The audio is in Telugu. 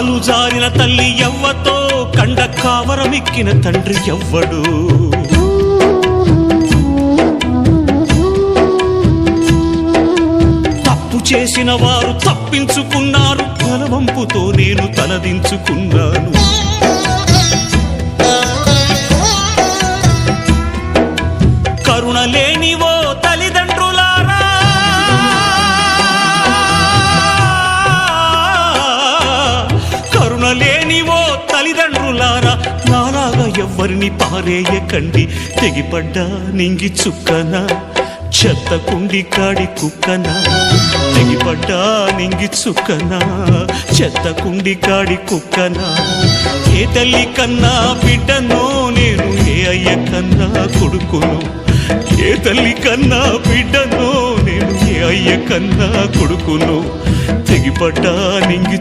కాలు జారిన తల్లి ఎవ్వతో కండ కావరమెక్కిన తండ్రి ఎవ్వడు తప్పు చేసిన వారు తప్పించుకున్నారు బలవంపుతో నేను తలదించుకున్నాను కరుణ లేనివో తల్లిదండ్రులారా కరుణ లేనివో తల్లిదండ్రులారా నాలాగా ఎవ్వరిని పారేయకండి తెగిపడ్డా నింగి చుక్కనా చెత్త కుండి కాడి కుక్కనా తెగిపడ్డా నింగి చుక్కనా చెత్త కుండి కాడి కుక్కనా ఏ తల్లి కన్నా బిడ్డనో నేను ఏ అయ్య కన్నా కొడుకును ఏ తల్లి కన్నా బిడ్డనో నేను ఏ అయ్య కన్నా కొడుకును తెగిపడ్డా నింగి